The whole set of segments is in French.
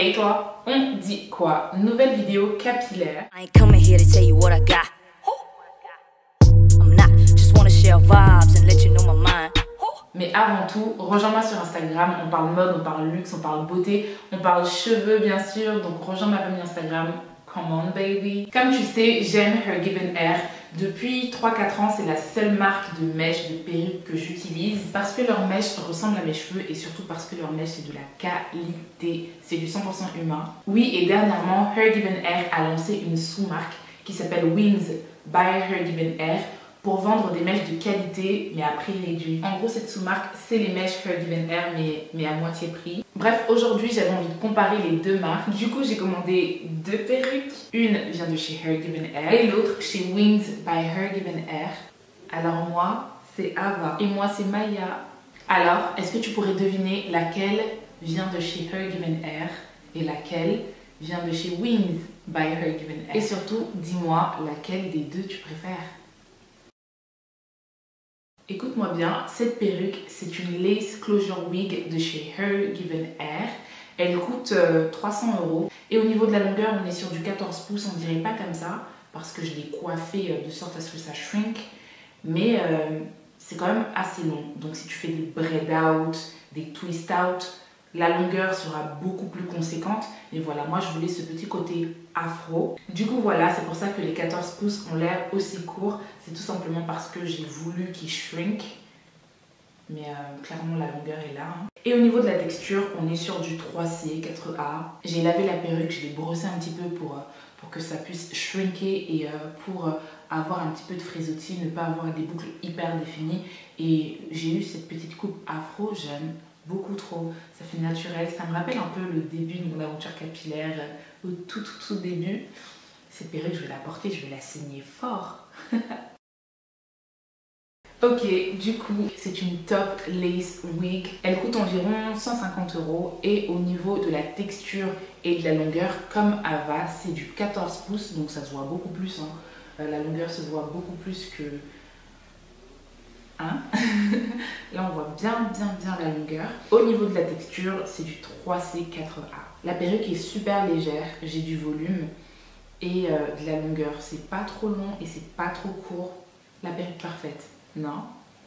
Hey toi, on dit quoi? Nouvelle vidéo capillaire. I ain't coming here to tell you what I got. I'm not, just wanna share vibes and let you know my mind. Mais avant tout, rejoins-moi sur Instagram, on parle mode, on parle luxe, on parle beauté, on parle cheveux bien sûr, donc rejoins ma famille Instagram, come on baby. Comme tu sais, j'aime Her Given Hair. Depuis 3-4 ans, c'est la seule marque de mèches, de perruques que j'utilise parce que leurs mèches ressemblent à mes cheveux et surtout parce que leurs mèches c'est de la qualité, c'est du 100% humain. Oui, et dernièrement, Her Given Hair a lancé une sous-marque qui s'appelle Wings by Her Given Hair pour vendre des mèches de qualité mais à prix réduit. En gros, cette sous-marque, c'est les mèches Her Given Hair mais à moitié prix. Bref, aujourd'hui, j'avais envie de comparer les deux marques. Du coup, j'ai commandé deux perruques. Une vient de chez Her Given Hair et l'autre chez Wings by Her Given Hair. Alors moi, c'est Ava et moi, c'est Maya. Alors, est-ce que tu pourrais deviner laquelle vient de chez Her Given Hair et laquelle vient de chez Wings by Her Given Hair? Et surtout, dis-moi laquelle des deux tu préfères. Écoute-moi bien, cette perruque, c'est une lace closure wig de chez Her Given Hair. Elle coûte 300 €. Et au niveau de la longueur, on est sur du 14 pouces, on dirait pas comme ça, parce que je l'ai coiffée de sorte à ce que ça shrink. Mais c'est quand même assez long. Donc si tu fais des braid out, des twist out, la longueur sera beaucoup plus conséquente. Mais voilà, moi je voulais ce petit côté afro. Du coup voilà, c'est pour ça que les 14 pouces ont l'air aussi courts. C'est tout simplement parce que j'ai voulu qu'ils shrink. Mais clairement la longueur est là. Et au niveau de la texture, on est sur du 3C, 4A. J'ai lavé la perruque, je l'ai brossée un petit peu pour que ça puisse shrinker et pour avoir un petit peu de frisottis, ne pas avoir des boucles hyper définies. Et j'ai eu cette petite coupe afro, j'aime beaucoup trop. Ça fait naturel, ça me rappelle un peu le début de mon aventure capillaire, au tout début. Cette perruque, je vais la porter, je vais la saigner fort. Ok, du coup, c'est une top lace wig. Elle coûte environ 150 € et au niveau de la texture et de la longueur, comme Ava, c'est du 14 pouces, donc ça se voit beaucoup plus. Hein. La longueur se voit beaucoup plus que... Hein. Là, on voit bien la longueur. Au niveau de la texture, c'est du 3C 4A. La perruque est super légère, j'ai du volume et de la longueur. C'est pas trop long et c'est pas trop court. La perruque parfaite. Non.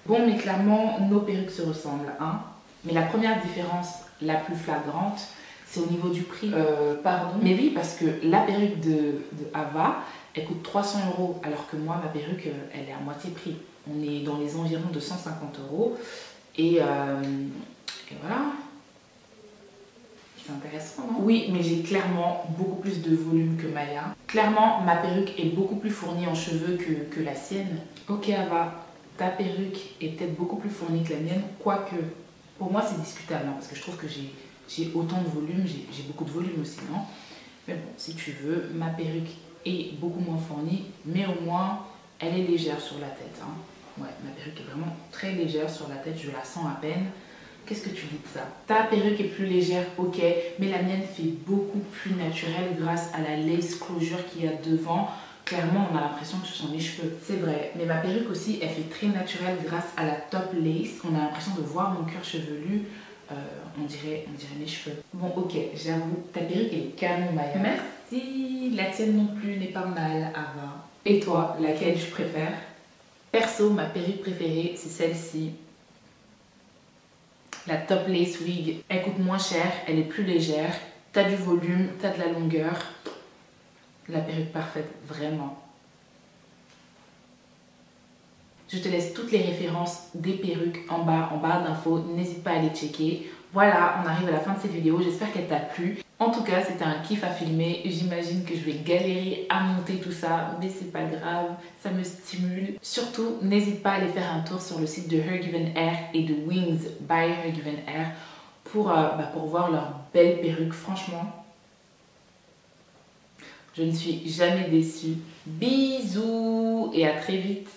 Bon, mais clairement, nos perruques se ressemblent, hein. Mais la première différence, la plus flagrante, c'est au niveau du prix. Pardon. Mais oui, parce que la perruque de Ava, elle coûte 300 €, alors que moi, ma perruque, elle est à moitié prix. On est dans les environs de 150 €. Et voilà. C'est intéressant, non? Oui, mais j'ai clairement beaucoup plus de volume que Maya. Clairement, ma perruque est beaucoup plus fournie en cheveux que la sienne. Ok, Ava. Ta perruque est peut-être beaucoup plus fournie que la mienne, quoique pour moi c'est discutable, hein, parce que je trouve que j'ai autant de volume, j'ai beaucoup de volume aussi, non? Mais bon, si tu veux, ma perruque est beaucoup moins fournie, mais au moins elle est légère sur la tête. Hein. Ouais, ma perruque est vraiment très légère sur la tête, je la sens à peine. Qu'est-ce que tu dis de ça? Ta perruque est plus légère, ok, mais la mienne fait beaucoup plus naturelle grâce à la lace closure qu'il y a devant. Clairement, on a l'impression que ce sont mes cheveux. C'est vrai, mais ma perruque aussi, elle fait très naturelle grâce à la top lace. On a l'impression de voir mon cuir chevelu. On dirait mes cheveux. Bon, ok, j'avoue, ta perruque elle est canon, Maya. Merci. La tienne non plus n'est pas mal, Ava. Et toi, laquelle je préfère? Perso, ma perruque préférée, c'est celle-ci. La top lace wig. Elle coûte moins cher, elle est plus légère. T'as du volume, t'as de la longueur. La perruque parfaite, vraiment. Je te laisse toutes les références des perruques en barre d'infos. N'hésite pas à les checker. Voilà, on arrive à la fin de cette vidéo. J'espère qu'elle t'a plu. En tout cas, c'était un kiff à filmer. J'imagine que je vais galérer à monter tout ça, mais c'est pas grave, ça me stimule. Surtout, n'hésite pas à aller faire un tour sur le site de Her Given Hair et de Wings by Her Given Hair pour voir leurs belles perruques. Franchement, je ne suis jamais déçue. Bisous et à très vite.